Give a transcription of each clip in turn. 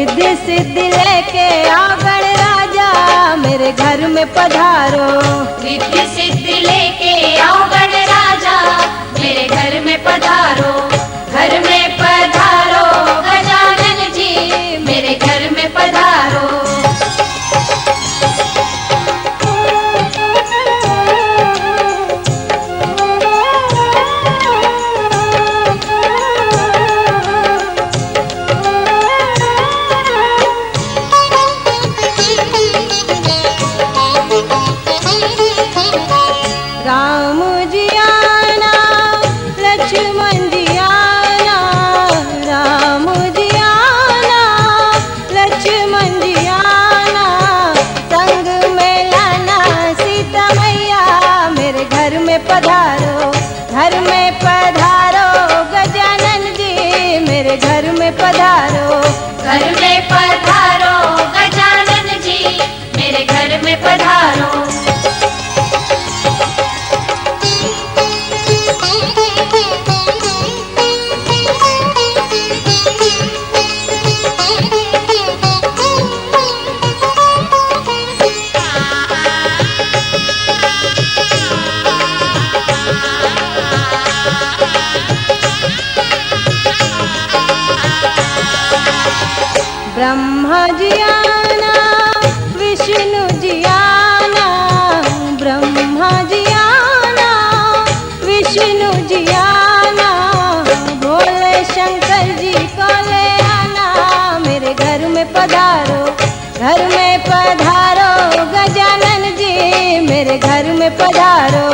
रिद्धि सिद्धि लेके आओ गणराजा मेरे घर में पधारो। रिद्धि सिद्धि लेके आओ गणराजा मेरे घर में पधारो। घर में पधारो गजानन जी मेरे घर में पधारो। राम जी आना लक्ष्मण जी आना, राम जी आना लक्ष्मण जी आना, संग में लाना सीता मैया मेरे घर में पधारो। घर में पधारो गजानन जी मेरे घर में पधारो। घर में पधारो गजानन जी मेरे घर में पधारो। ब्रह्मा जी आना विष्णु जी आना, ब्रह्मा जी आना विष्णु जी आना, भोले शंकर जी को ले आना मेरे घर में पधारो। घर में पधारो गजानन जी मेरे घर में पधारो।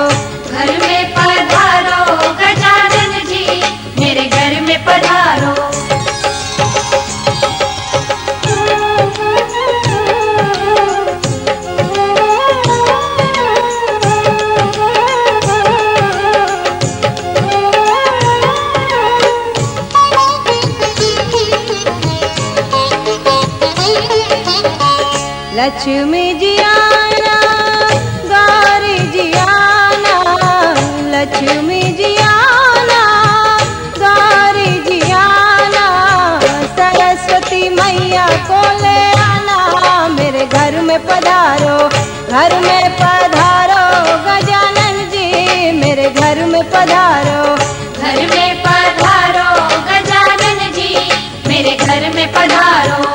घर में पधारो गजानन जी मेरे घर में पधारो। लक्ष्मी जी आना गौरी जी आना, लक्ष्मी जी आना गौरी जी आना, सरस्वती मैया को ले आना मेरे घर में पधारो। घर में पधारो गजानन जी मेरे घर में पधारो। घर में पधारो गजानन जी मेरे घर में पधारो।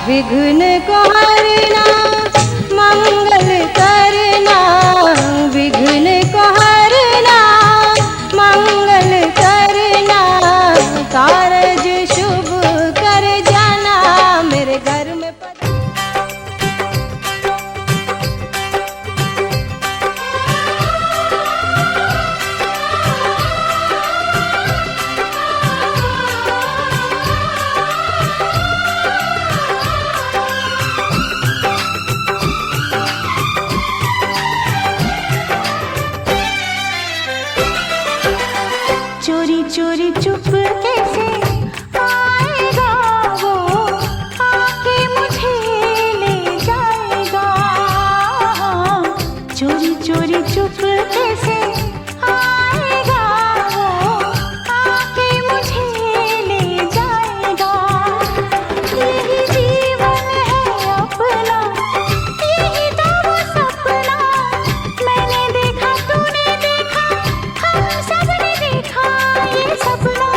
विघ्न को हरना मंगल करना, विघ्न को हरना मंगल करना, कारज शुभ कर जाना मेरे घर में चोरी चोरी चुप कैसे आएगा वो, आके मुझे ले जाएगा। चोरी चोरी चुप कैसे आएगा वो, आके मुझे ले जाएगा। यही जीवन है अपना, यही तो वो सपना, मैंने देखा तूने देखा हम सब ने देखा, ये सपना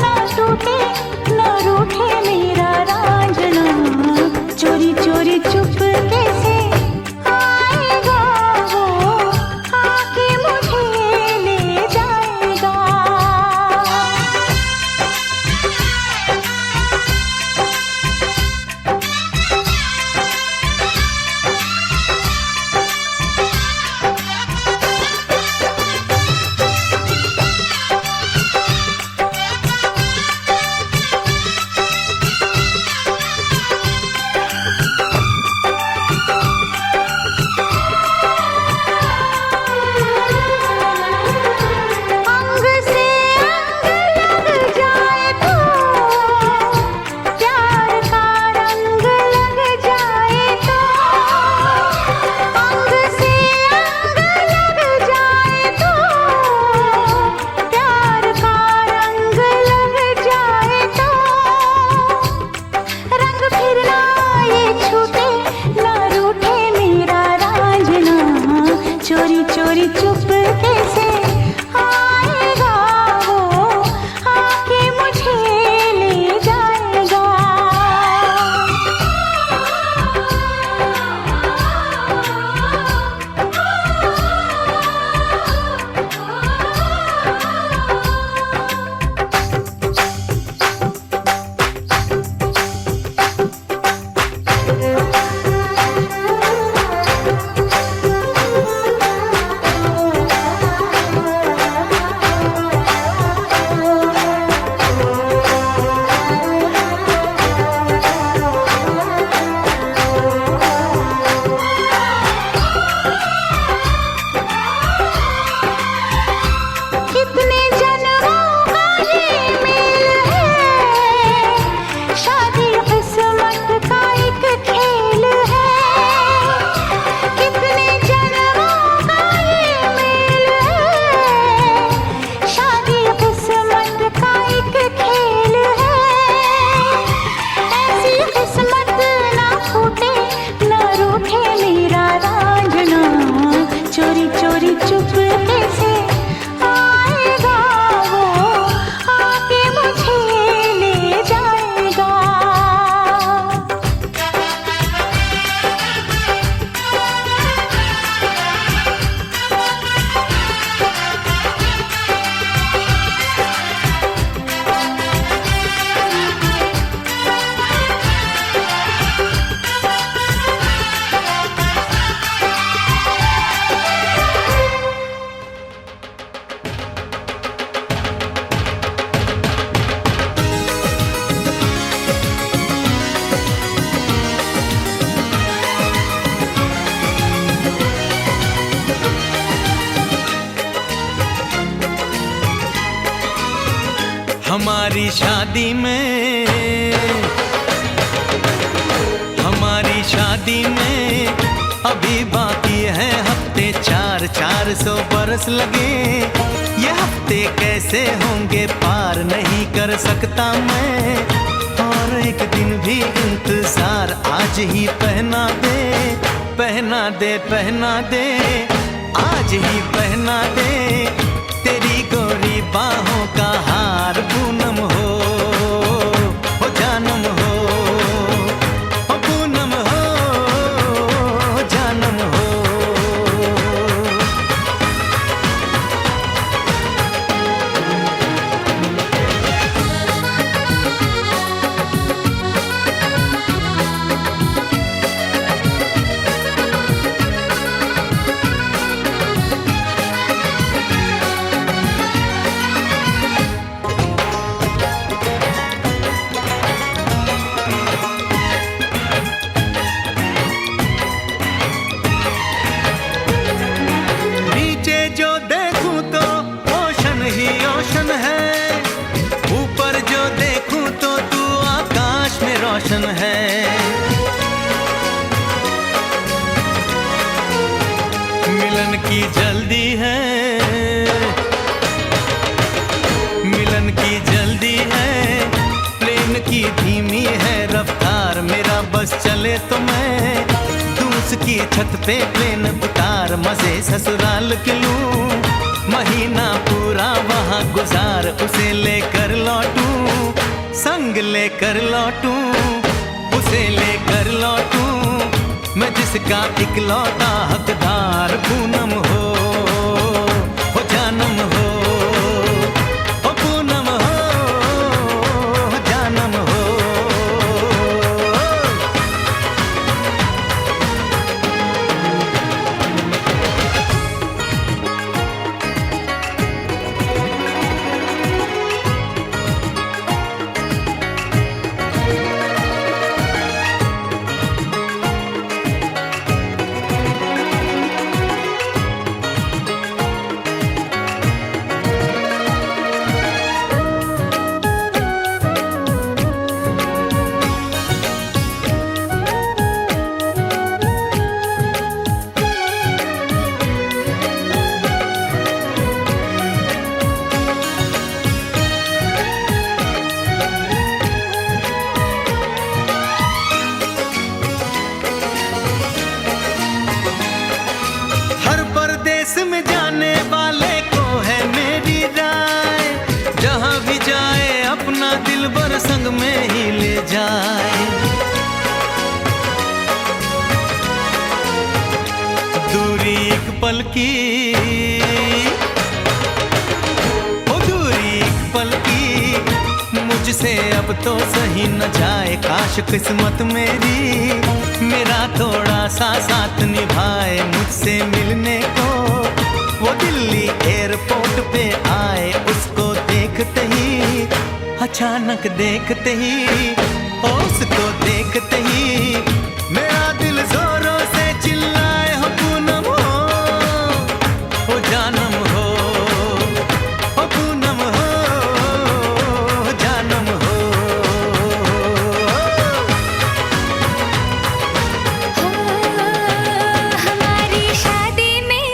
ना टूटे ना रूठे मेरा रांझना। चोरी चोरी चुप कैसे आएगा वो, आके हमारी शादी में, हमारी शादी में अभी बाकी है हफ्ते 400 बरस लगे। ये हफ्ते कैसे होंगे पार नहीं कर सकता मैं, और एक दिन भी इंतजार आज ही पहना दे, पहना दे, पहना दे, आज ही पहना दे। तेरी गोरी बाहों का हार पूनम हो जानम हो, पूनम हो जानम हो। है मिलन की जल्दी है, मिलन की जल्दी है, प्लेन की धीमी है रफ्तार। मेरा बस चले तो मैं दूं उसकी छत पे प्लेन उतार, मजे ससुराल के लूं, महीना पूरा वहाँ गुजार। उसे लेकर लौटूं, संग लेकर लौटूं, उसे लेकर लौटूं मैं जिसका इकलौता हकदार। पूनम हो जानम हो, पूनम हो जानम हो। में जाने वाले को है मेरी राय, जहां भी जाए अपना दिलबर संग में ही ले जाए। दूरी एक पल की, ओ दूरी एक पल की, मुझसे अब तो सही न जाए। काश किस्मत मेरी मेरा थोड़ा सा साथ निभाए, मुझसे मिलने को वो दिल्ली एयरपोर्ट पे आए। उसको देखते ही, अचानक देखते ही, उसको देखते ही मेरा दिल जोरों से चिल्लाए, हो पूनम हो जानम हो, पूनम हो जानम हो। हमारी शादी में,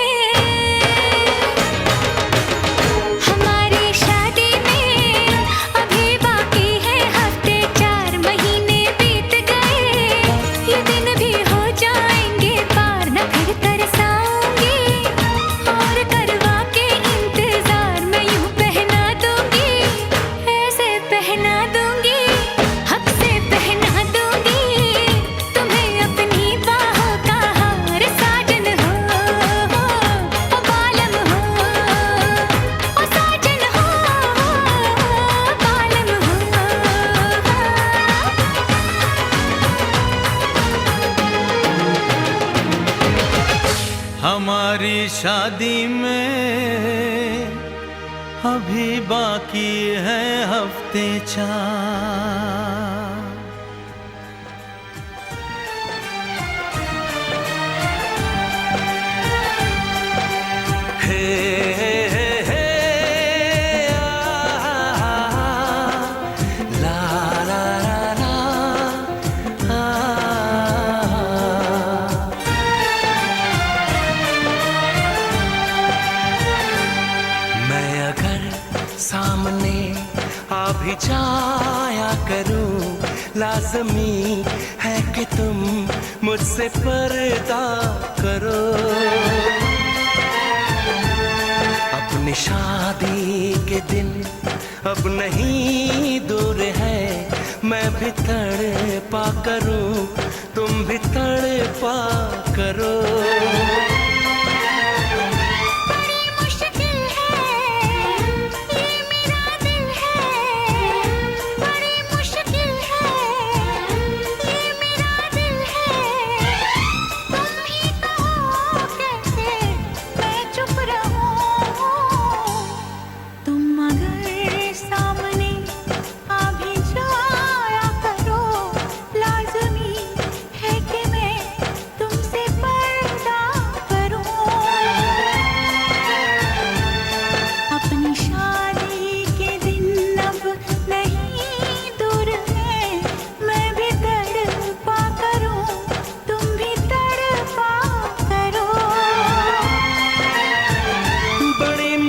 हमारी शादी में अभी बाकी है हफ्ते 4 महीने बीत गए। ये दिन भी हो जाएंगे पार, न फिर तरसाऊंगी और करवा के इंतजार मैं यूं पहना दूंगी, ऐसे पहना दूंगी, हक से पहना दूंगी तुम्हें अपनी बाहों का हार। साजन हो ओ बालम हो, ओ साजन हो बालम हो। हमारी शादी में अभी बाकी है हफ्ते 4। हे हे हे हे, भी जाया करूं, लाज़मी है कि तुम मुझसे पर्दा करो। अपनी शादी के दिन अब नहीं दूर है, मैं भी तड़पा करूं, तुम भी तड़पा करो।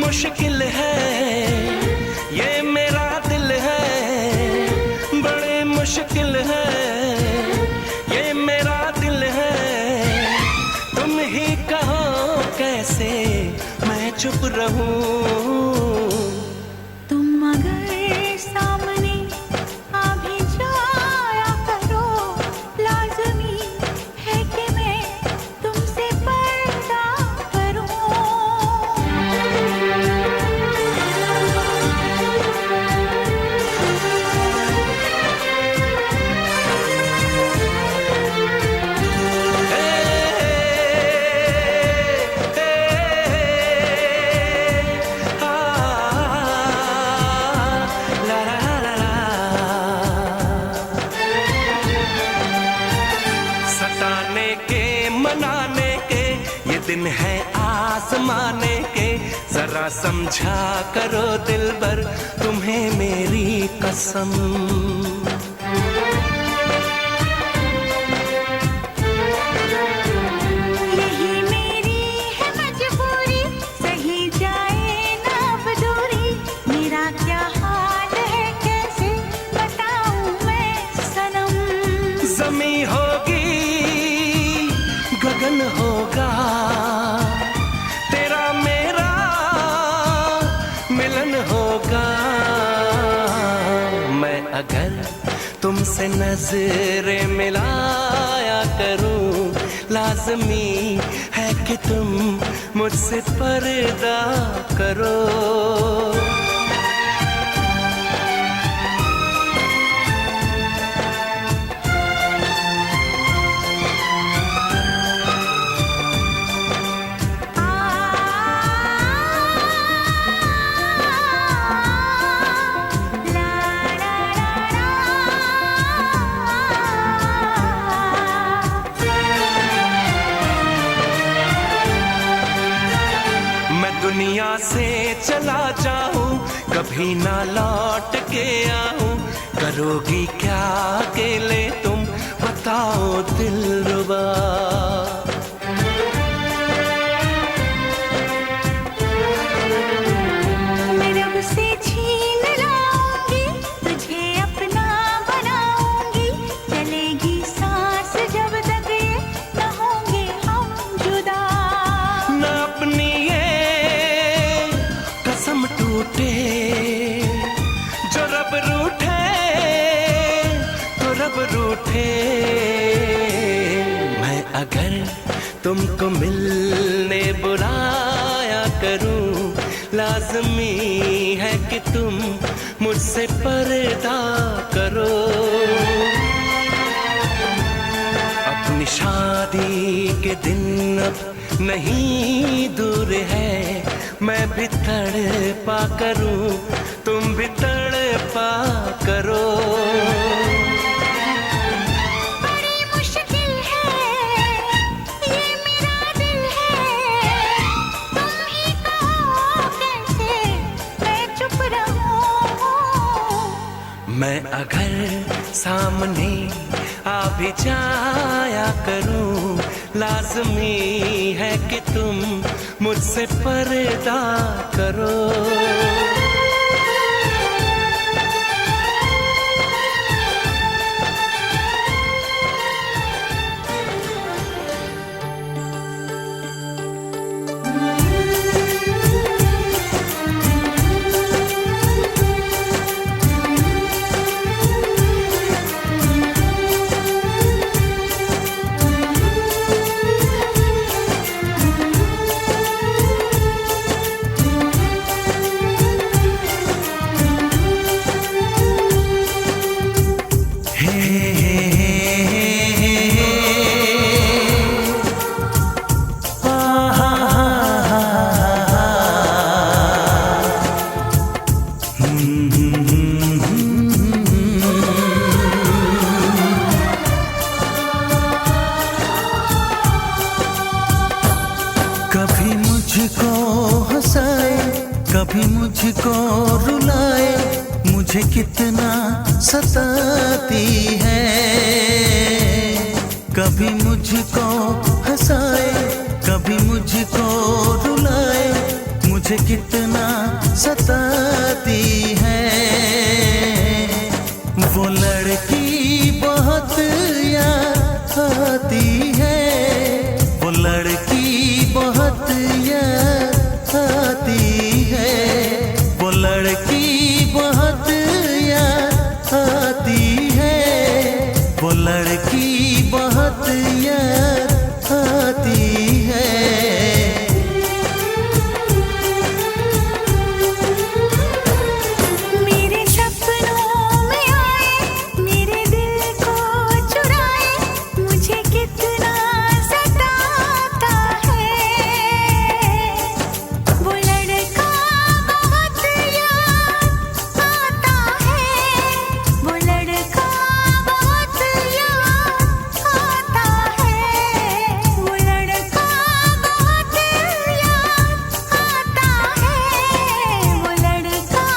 मुश्किल है ये मेरा दिल है, बड़े मुश्किल है ये मेरा दिल है। तुम ही कहो कैसे मैं चुप रहूं। तुम अगर सामने आ भी जाया करो, लाज़मी है कि मैं तुमसे पर्दा करूं। सताने के मनाने के ये दिन है आजमाने के, जरा समझा करो दिलबर तुम्हें मेरी कसम। यही मेरी है मजबूरी, सही जाए ना अब दूरी। मेरा क्या हाल है कैसे बताऊं मैं सनम। ज़मीं होगी गगन होगा, तेरा मेरा मिलन होगा। मैं अगर तुमसे नजरें मिलाया करूं, लाज़मी है कि तुम मुझसे पर्दा करो। दुनिया से चला जाऊं, कभी ना लौट के आऊं, करोगी क्या अकेले तुम बताओ दिलरुबा। मैं रब से छीन लाऊंगी, तुझे अपना बनाऊंगी। चलेगी सांस जब तक ये न होंगे हम जुदा। न अपनी कसम टूटे, जो रब रूठे तो रब रूठे। मैं अगर तुमको मिलने बुलाया करूं, लाज़मी है कि तुम मुझसे पर्दा करो। अपनी शादी के दिन अब नहीं दूर है, मैं भी तड़पा करूं, तुम भी तड़पा करो। बड़ी मुश्किल है ये मेरा दिल है, तुम ही कहो कैसे मैं चुप रहूं। मैं अगर सामने आ भी जाया करूं, लाज़मी है कि तुम मुझसे पर्दा करो। कभी मुझको रुलाए, मुझे कितना सताती है। कभी मुझको हंसाए, कभी मुझको रुलाए, मुझे कितना सताती है। वो लड़की बहुत याद आती है, वो लड़की बहुत याद आती है, वो लड़की बहुत याद आती है, वो लड़की बहुत याद आती है। मेरे सपनों में आए, मेरे दिल को चुराए, मुझे कितना सताता है। वो लड़का बहुत याद आता है, वो लड़का बहुत याद आता है, वो लड़का बहुत याद आता है, वो लड़का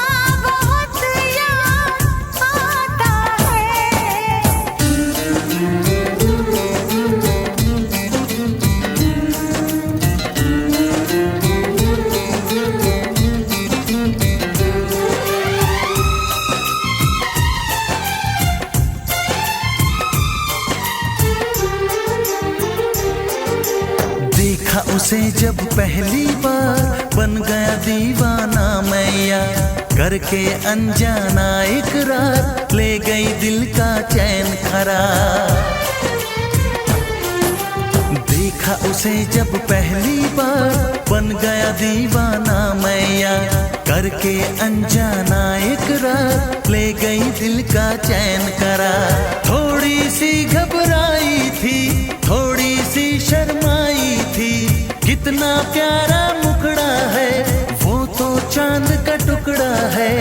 बहुत याद आता देखा उसे जब पहली बार, बन गया दीवाना मैया। करके अनजाना इकरार, ले गई दिल का चैन करार। देखा उसे जब पहली बार, बन गया दीवाना मैया। करके अनजाना इकरार, ले गई दिल का चैन करार। थोड़ी सी घबराई थी, थोड़ी सी शर्माई थी, कितना प्यारा मुखड़ा है, वो तो चांद का टुकड़ा है।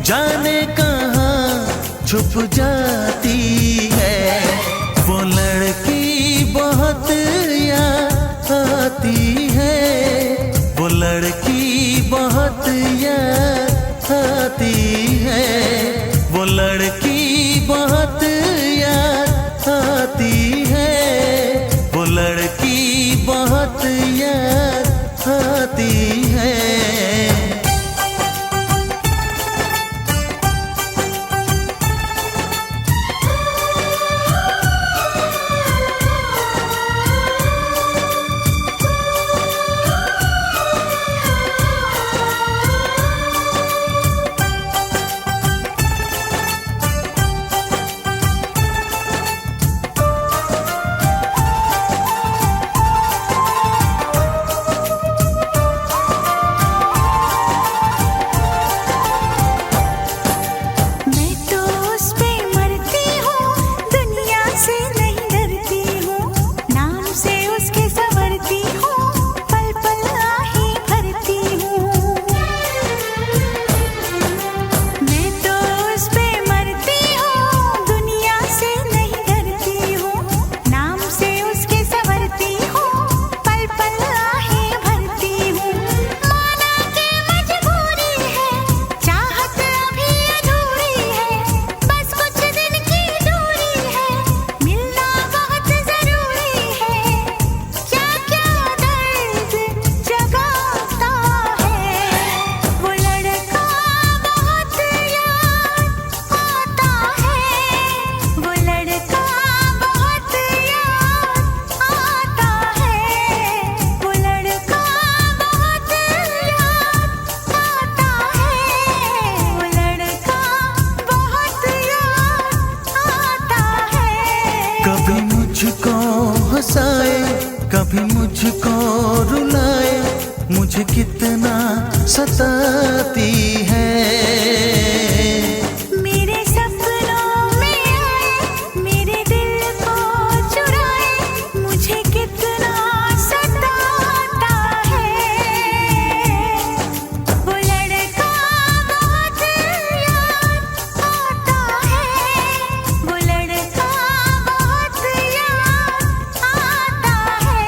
जाने कहाँ छुप जाती है, वो लड़की बहुत याद आती है, वो लड़की बहुत याद आती है, वो लड़की बहुत याद आती है, वो लड़की बहुत याद आती है। मैं तो उस पे मरती हूँ, दुनिया से नहीं डरती हूँ, नाम से उसके संवरती हूँ, पल पल आही भरती हूँ। मैं तो उस पे मरती हूँ, दुनिया से नहीं डरती हूँ, नाम से उसके संवरती हूँ, पल पल आही भरती हूँ। माना के मजबूरी है, चाहत अभी अधूरी है, बस कुछ दिन की दूरी है, मिलना बहुत जरूरी है। क्या क्या दर्द जगाता है, वो लड़का बहुत याद आता है, वो लड़का बहुत याद आता है, वो लड़का बहुत याद आता है, वो लड़का बहुत याद आता है। कभी मुझको हंसाए, कभी मुझको रुलाए, मुझे कितना सताती है। मेरे सपनों में आए, मेरे दिल को चुराए, मुझे कितना सताता है। वो लड़का बहुत याद आता है, वो लड़का बहुत याद आता है,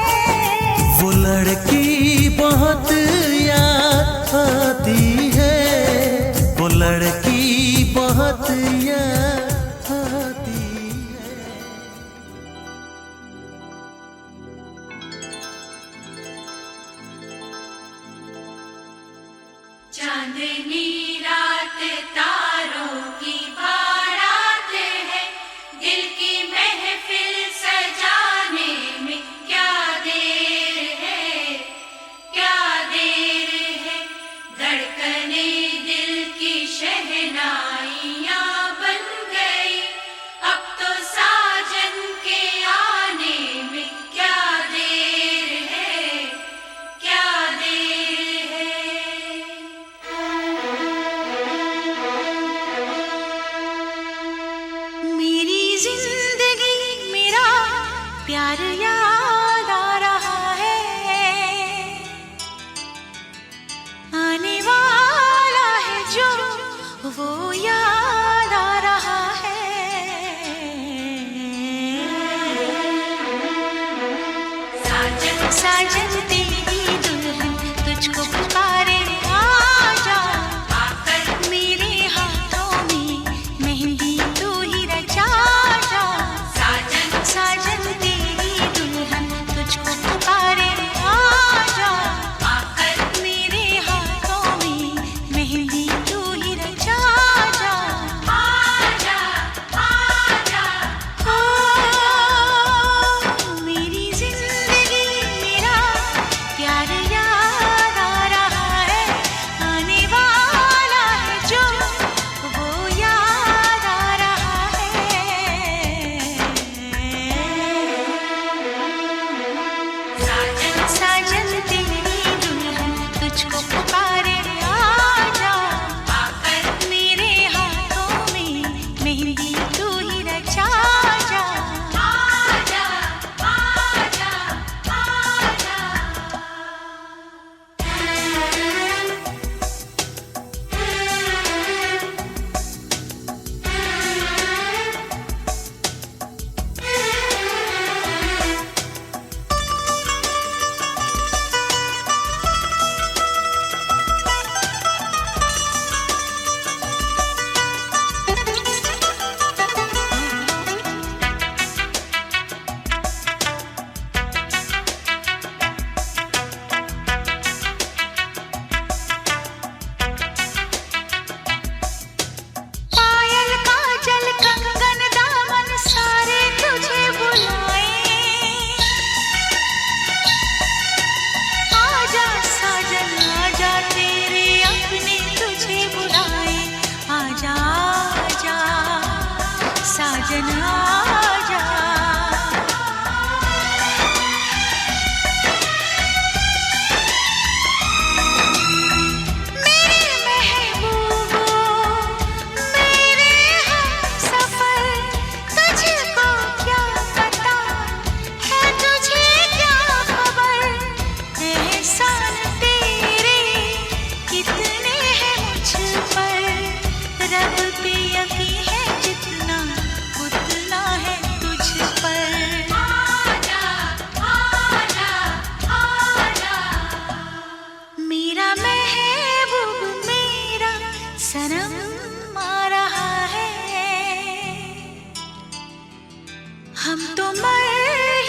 वो लड़की बहुत याद आती चांदनी रात तारों की बारात है, दिल की महफिल सजाने में क्या देर है, क्या देर है। धड़कने दिल की शहनाइयाँ बन गई, अब तो साजन के आने में क्या देर है, क्या देर है। मेरी जिंदगी मेरा प्यार याद आ रहा है, आने वाला है जो वो याद आ रहा है। साजन साजन तेरी दुल्हन तुझको पुकारे, आजा आकर मेरे हाथों में मेहंदी तू ही रचा जा। साजन साजन तेरी दुल्हन तुझको पुकारे, आजा आकर मेरे हाथों में मेहंदी तू ही रचा जा। आजा आजा ओ मेरी जिंदगी मेरा प्यार याद आ रहा है, आने वाला है जो वो याद आ रहा है। साजन साजन तेरी दुल्हन तुझको पुकारे, आजा आकर मेरे हाथों में मेहंदी तू ही रचा जा। आजा आजा आजा। पायल काजल कंगन दामन सारे तुझे बुलाए, आजा साजन आजा तेरे अपने तुझे बुलाए, आजा आजा साजन आजा। मेरे महबूबो मेरे हमसफर, तुझको क्या पता है, तुझे क्या खबर, एहसान तेरे कितने हैं मुझ पर, रब पे यकीन है जितना उतना है तुझ पर। आजा आजा आजा। मेरा महबूब मेरा सनम आ रहा है, हम तो मर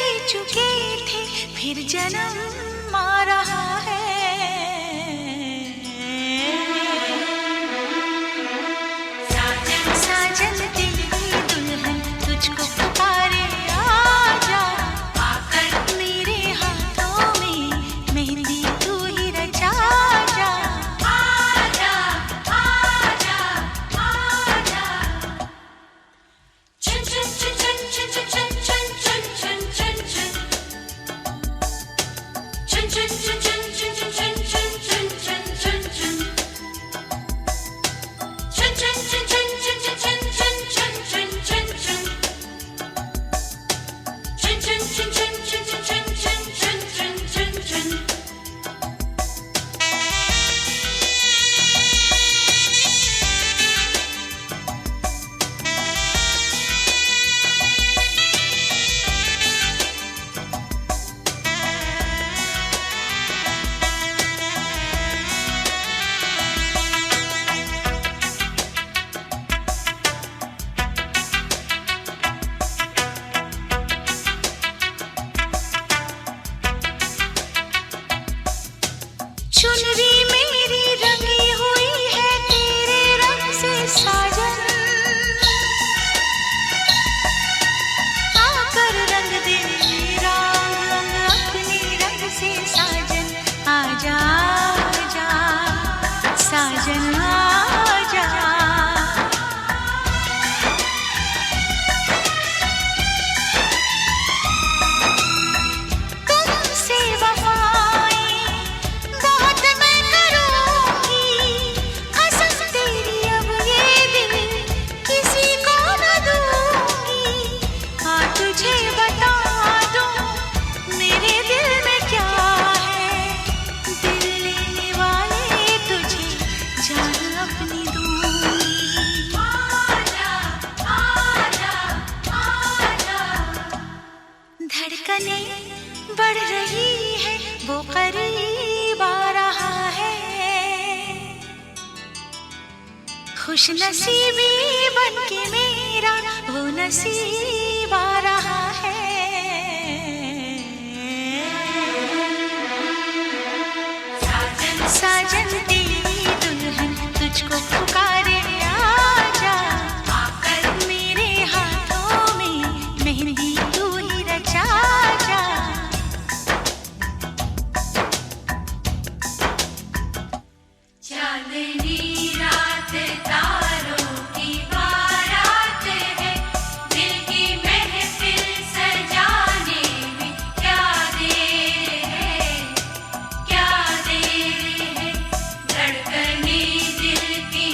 ही चुके थे फिर जन्म आ रहा है। साजन साजन तेरी दुल्हन तुझको पुकारे, आजा आकर मेरे हाथों में मेहंदी तू ही रचा जा। आजा आजा आजा। चुन चुन चुन चुन चुन चुन चुन चुन चुन चुन चुन। चुन चुन चुन चुन चुन चुन चुन चुन चुन चुन चुन। चुन चुन चुन चुन चुन चुन चुन चुन चुन चुन चुन। चुन चुन चुन चुन चुन चुन चुन चुन चुन चुन। चुनरी मेरी रंगी हुई साजन आजा आजा, साजन आजा। तुमसे वफाएं बहुत मैं करूंगी, कसम तेरी अब ये दिल किसी को न दूंगी। हाँ तुझे बता दूं मेरे दिल में क्या है, दिल लेने वाले तुझे जान अपनी दूंगी। आजा आजा आजा, धड़कने बढ़ रही है वो करीब आ रहा है, खुश नसीबी बन के मेरा वो नसीब आ रहा है। साजन तेरी दुल्हन तुझको पुकारे, आजा आकर मेरे हाथों में मेहंदी तू ही रचा जा। चांदनी रात तारों की बारात है, दिल की महफिल सजाने में क्या देर है, क्या देर है। धड़कने दिल की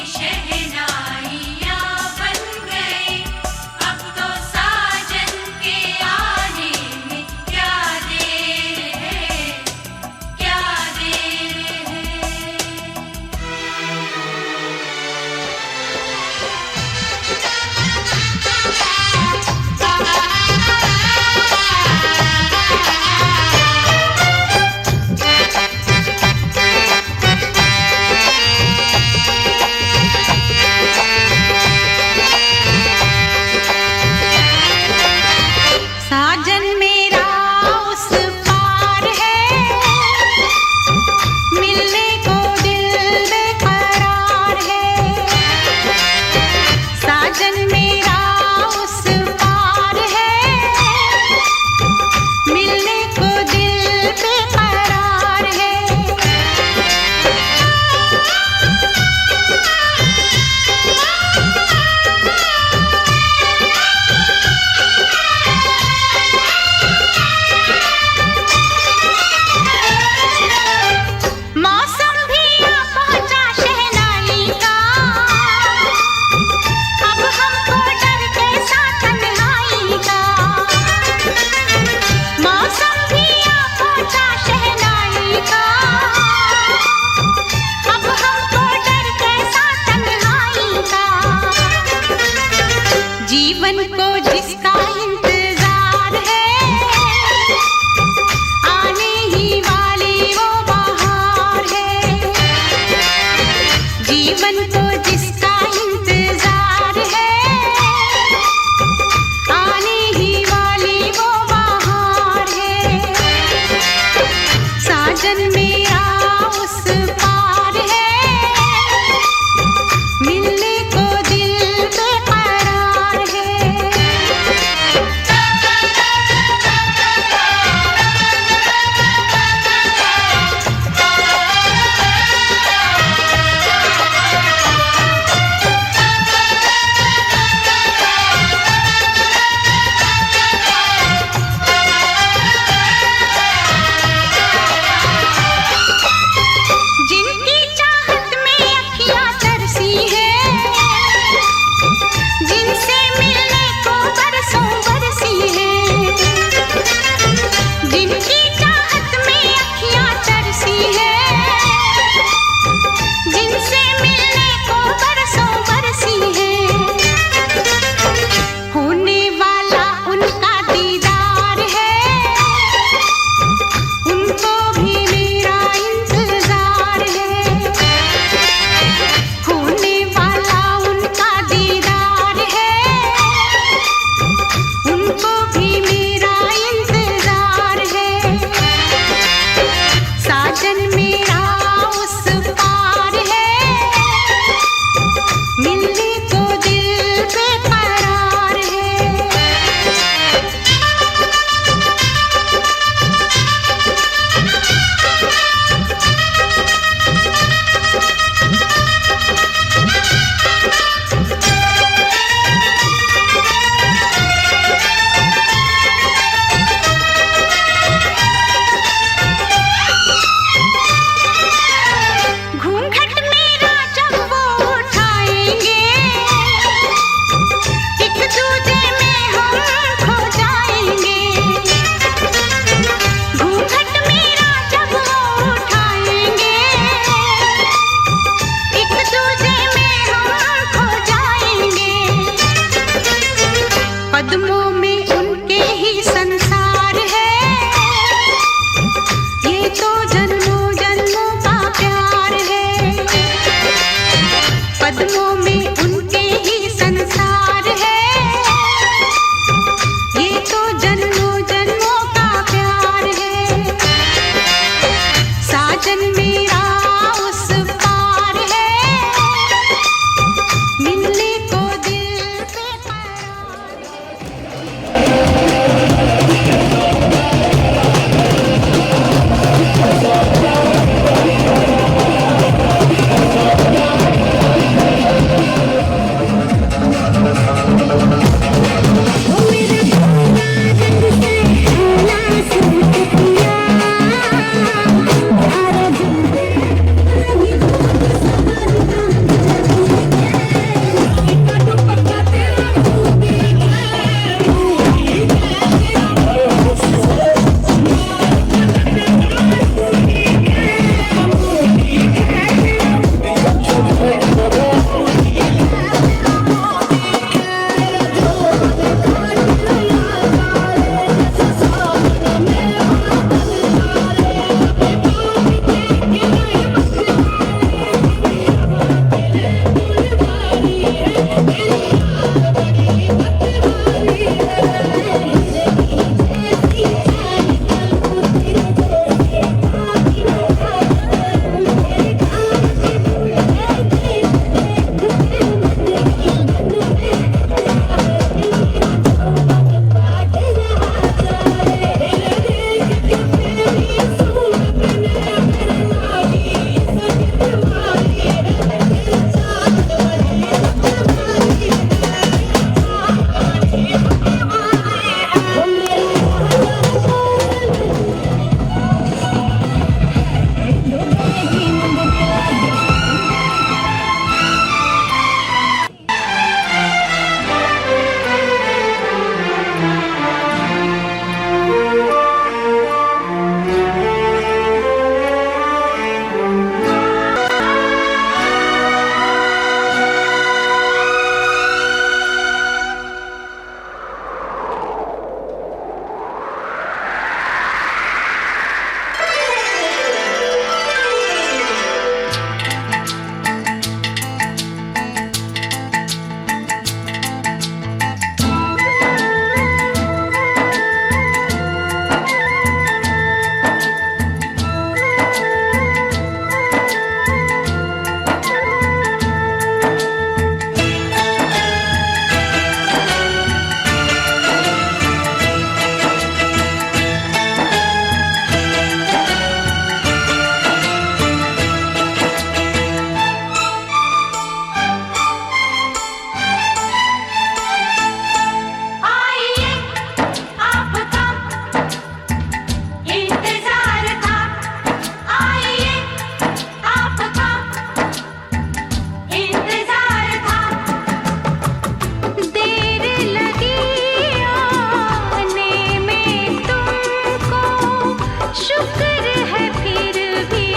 अगर है फिर भी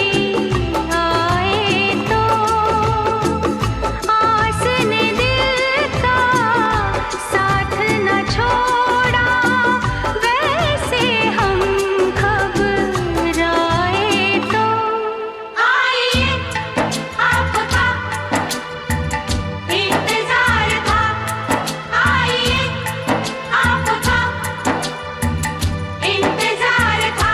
आए तो आस ने दिल का साथ न छोड़ा, वैसे हम घबराए तो आइए आपका इंतजार था, आइए आपका इंतजार था।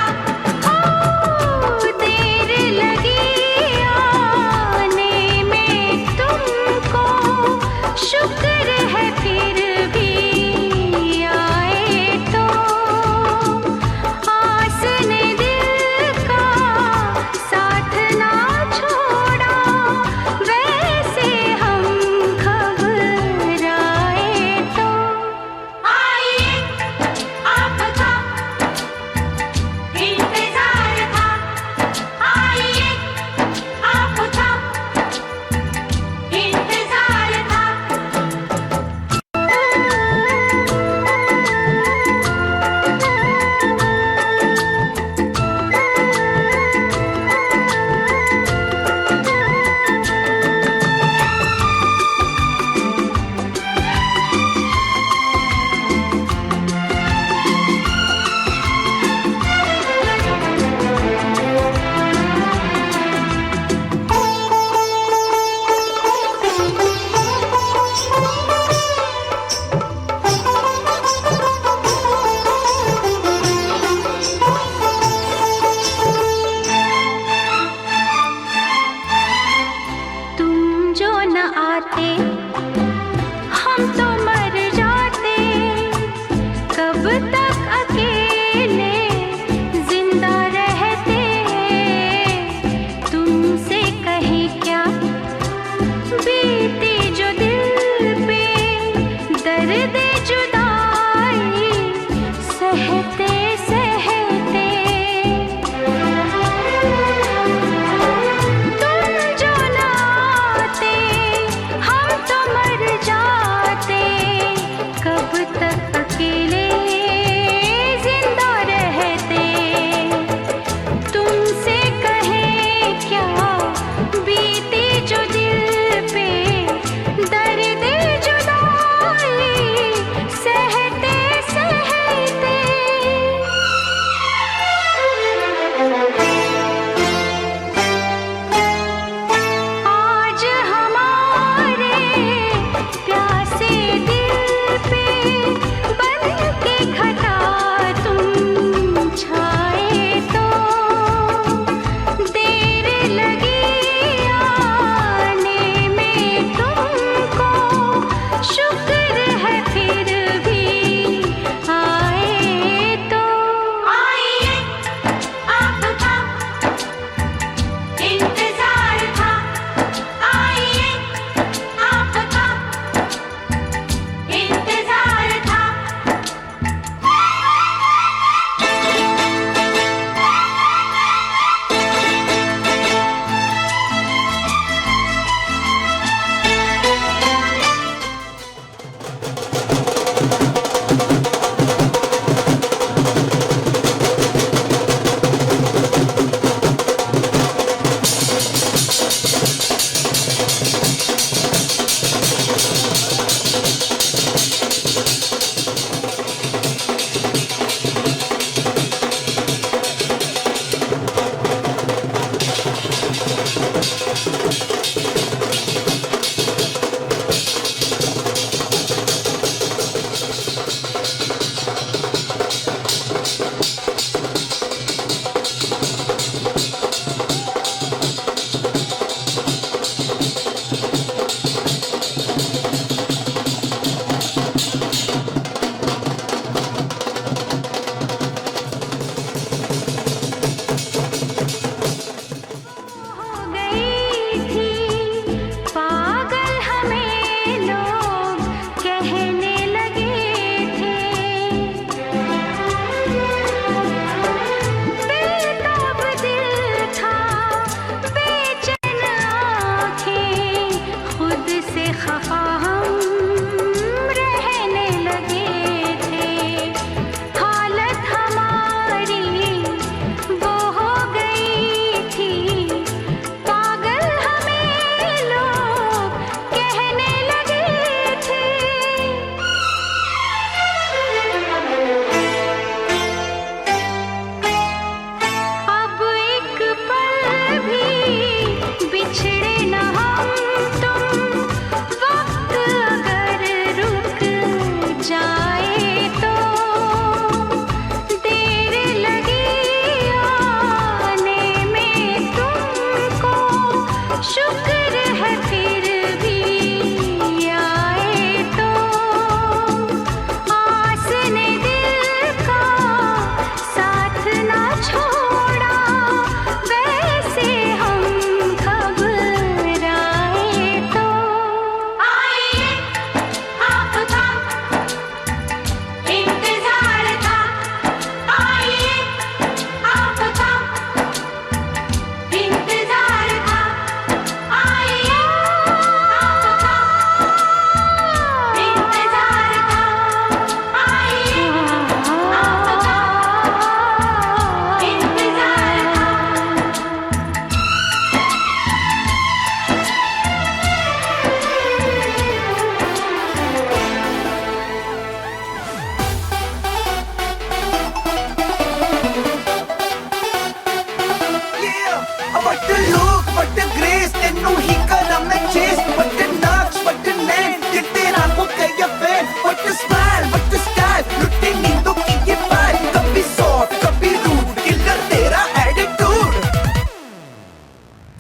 What the look, what the grace, ਤੈਨੂੰ ਹੀ ਕਰਾਂ ਮੈਂ chase. What the notch, what the name, ਦਿਲ ਤੇਰਾ ਹੋ ਗਿਆ fan. What the smile, what the style, ਲੁੱਟੇ ਨੀਂਦੋਂ ਕੀ ਇਹ vibe. कभी soft, कभी rude, killer तेरा attitude.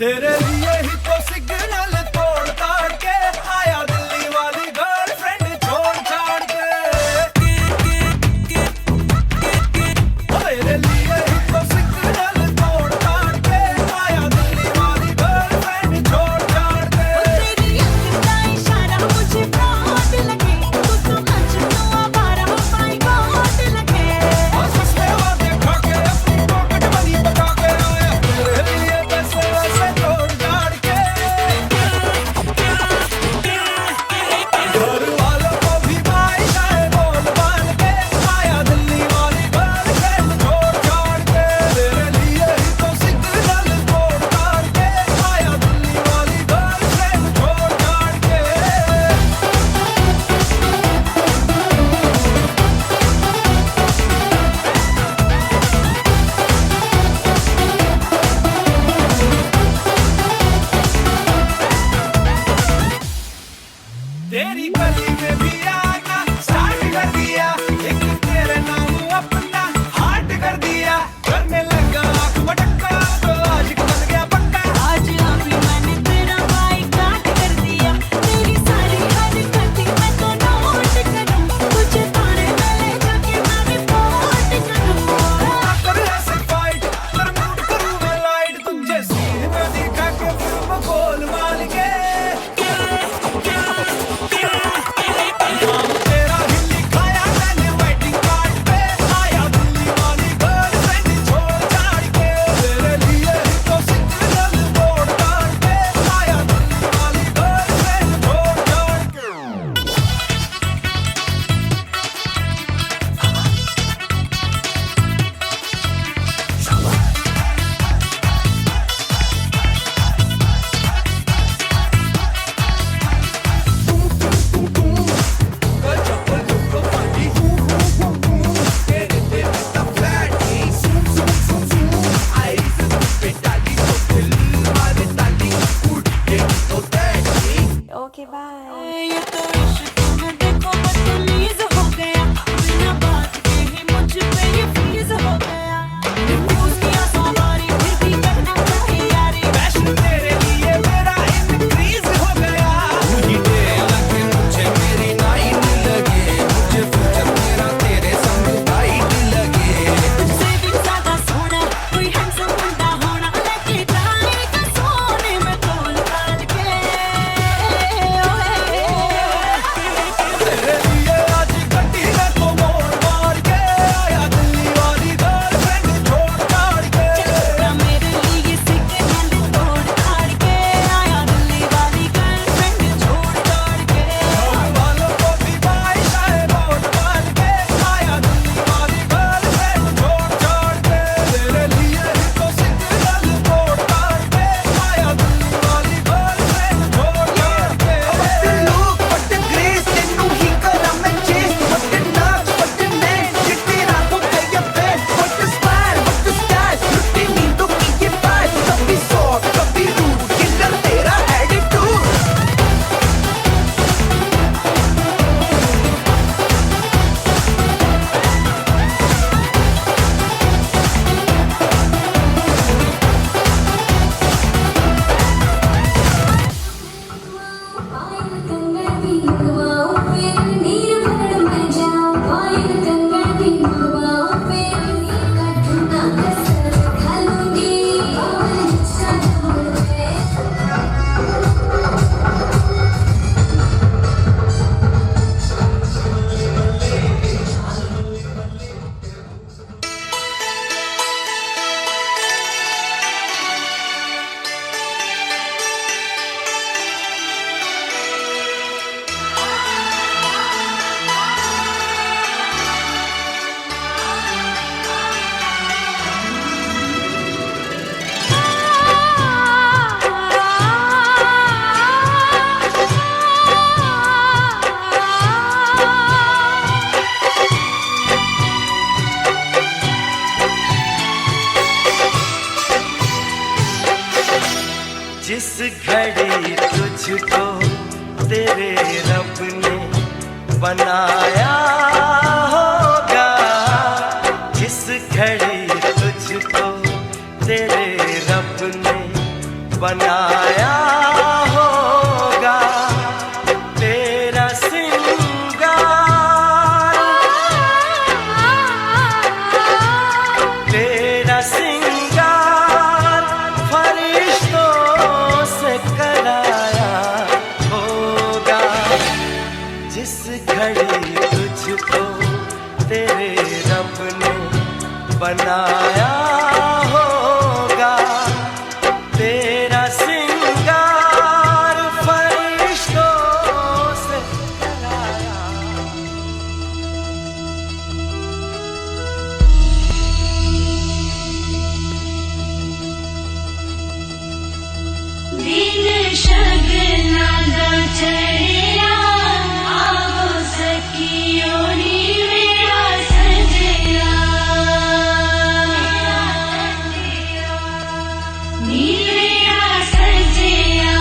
तेरे लिए ही तो सिग्नल तोड़ ताड़ के आया दिल्ली वाली गर्लफ्रेंड छोड़ छाड़ के. तेरे लिए ही तो सिग्नल तोड़ ताड़ के आया दिल्ली वाली गर्लफ्रेंड छोड़ छाड़ के. तेरी आंख का इशारा मुझे बहुत लगे, तू तो मजनू आवारा माय गॉड लगे. सस्ते वादे खा के अपनी पॉकेट मनी बता के आया. तेरे लिए पैसे वैसे तोड़ ताड़ के जिस घड़ी तुझको तेरे रब ने बनाया होगा, जिस घड़ी तुझको तेरे रब ने बनाया होगा, तेरा सिंगार, तेरा सिंगार फरिश्तों से कराया होगा, जिस घड़ी तुझको तेरे रब ने बनाया होगा, तेरा सिंगार फरिश्तों से कराया। दिन शगना दा चढ़िया, आवो सखियो नी मेरा सजया, नी मेरा सजया,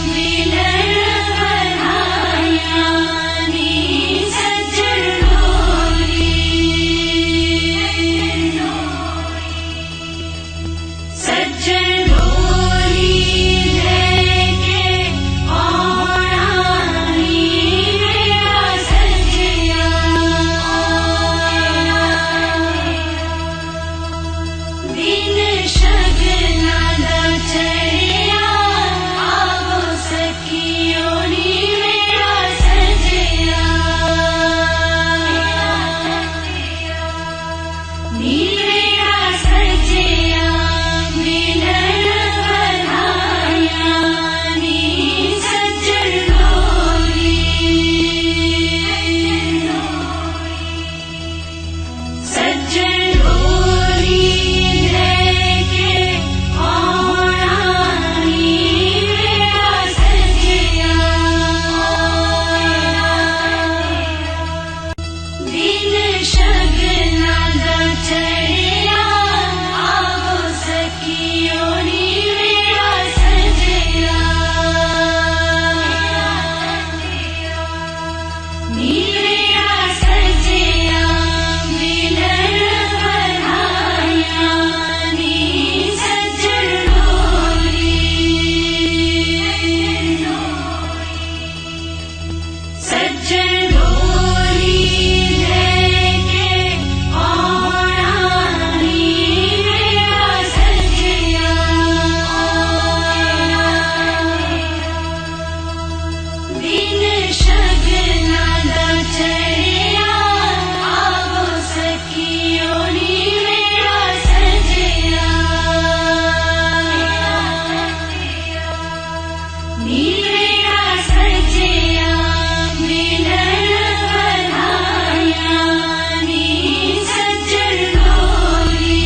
मिलन बधाइयां नी सज्जन डोली, सज्जन डोली लेके आना नी मेरा सजया, दिन शगना दा चढ़िया, आवो सखियो नी मेरा सजया, नी मेरा सजया, मिलन बधाइयां नी सज्जन डोली, सज्जन डोली लेके आना नी मेरा सजया, दिन शगना दा चढ़िया, आवो सखियो नी मेरा सजया, नी मेरा सजया, मिलन बधाइयां नी सज्जन डोली, सज्जन डोली लेके आना नी मेरा सजया, दिन शगना दा चढ़िया, आवो सखियो नी मेरा सजया, नी मेरा सजया, मिलन बधाइयां नी सज्जन डोली।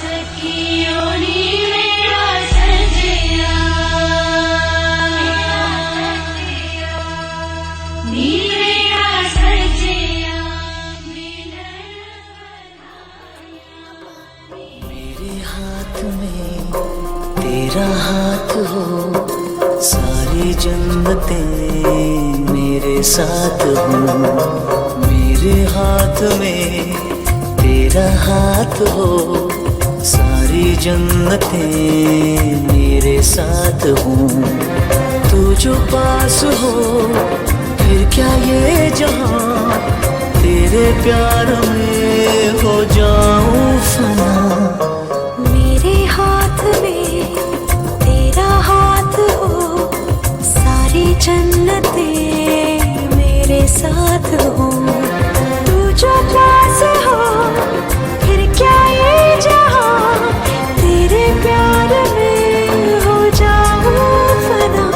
सखियो नी मेरा सजया, नी मेरा सजया, मिलन मेरे हाथ में तेरा हाथ हो, सारी जन्नतें मेरे साथ हो, मेरे हाथ में तेरा हाथ हो, सारी जन्नतें मेरे साथ हों। तू जो पास हो फिर क्या ये जहां, तेरे प्यार में हो जाऊं फना। मेरे हाथ में तेरा हाथ हो, सारी जन्नतें मेरे साथ हो। तू जो पास हो फिर क्या ये जहां, तेरे प्यार में हो जाऊं फना।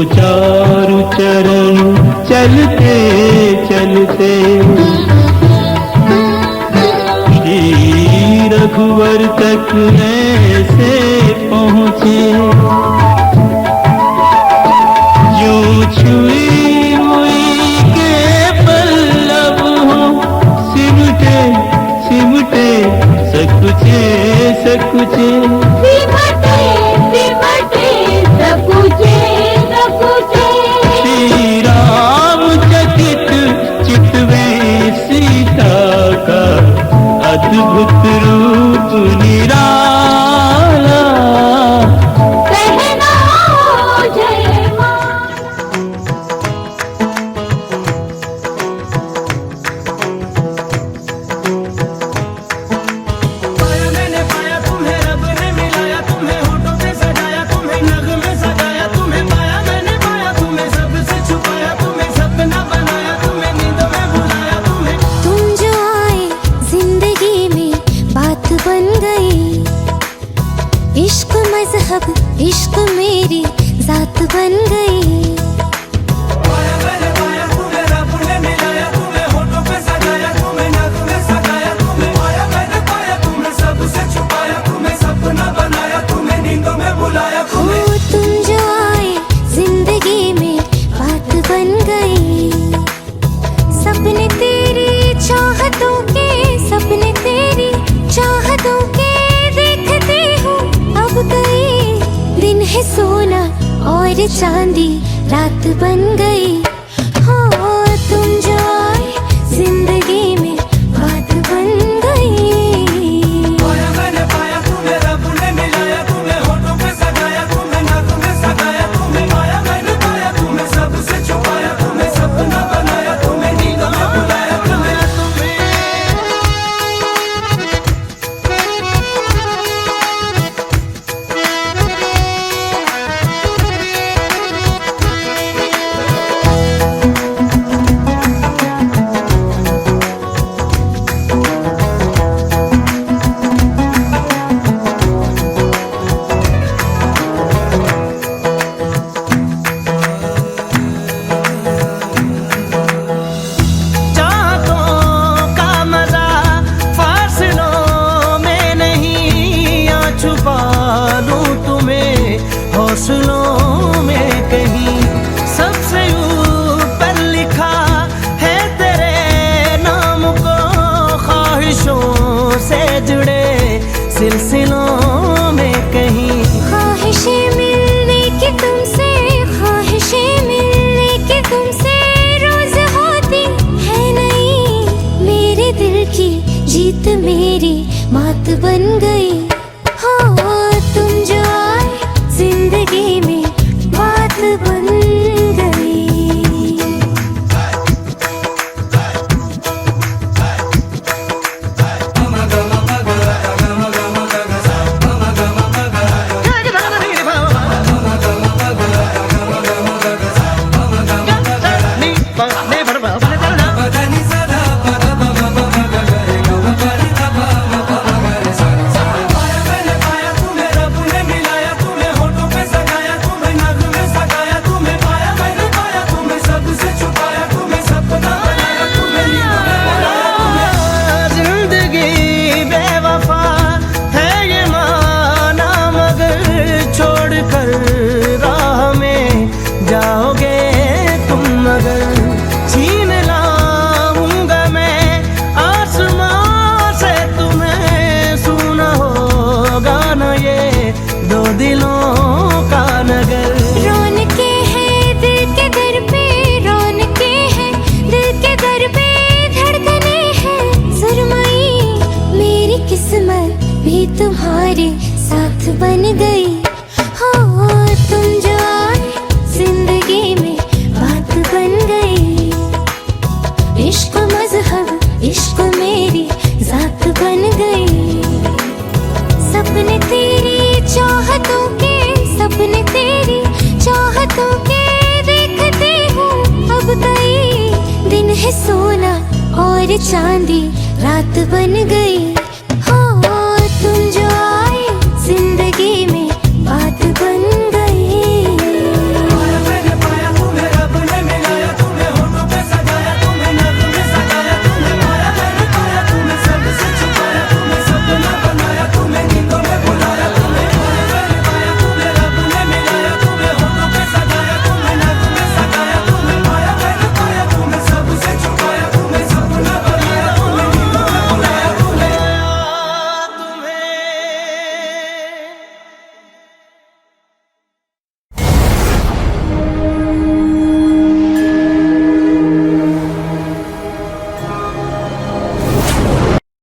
चारु चरण चलते चलते श्री रघुवर तक ऐसे पहुँचे। जो छुई हुई के पल्लव हो, सिमटे सिमटे सकुचे सकुचे। सिमटे सिमटे सकुचे सकुचे। श्री राम चकित चितवे सीता का अद्भुत रूप निराला। कहना जय मां। पाया मैंने पाया तुम्हें, रब ने मिलाया तुम्हें, होठों पे सजाया तुम्हें, नग में सजाया तुम्हें। पाया मैंने पाया तुम्हें, सबसे छुपाया तुम्हें, सपना बनाया तुम्हें, नींद में बुलाया तुम्हें। तुम जो आए जिंदगी में बात बन गई, इश्क मजहब इश्क मेरी जात बन गई। पाया मैंने पाया तुम्हें, रब ने मिलाया तुम्हें, होठों पे सजाया तुम्हें, नग में सजाया तुम्हें। पाया मैंने पाया तुम्हें, सबसे छुपाया तुम्हें, सपना बनाया तुम्हें, नींदों में बुलाया ओ तुम्हें। तुम जो आए जिंदगी में बात बन गई, सपने तेरी चाहतों के, सपने तेरी चाहतों के देखते हूँ अब गई। दिन है सोना और चांदी रात बन गई। हो तुम जो आए जिंदगी में बात बन गई। पाया मैंने पाया तुम्हें, रब ने मिलाया तुम्हें, होठों पे सजाया तुम्हें, नग में सजाया तुम्हें। पाया मैंने पाया तुम्हें, सबसे छुपाया तुम्हें, सपना बनाया तुम्हें, नींदों में बुलाया तुम्हें। मात बन गई। हो तुम जो आए जिंदगी में बात बन गई। तुम्हारे साथ बन गई। हो तुम जो आए जिंदगी में बात बन गई। इश्क मजहब इश्क मेरी जात बन गई। सपने तेरी चाहतों के, सपने तेरी चाहतों के देखते हूँ अब कई दिन है सोना और चांदी रात बन गई।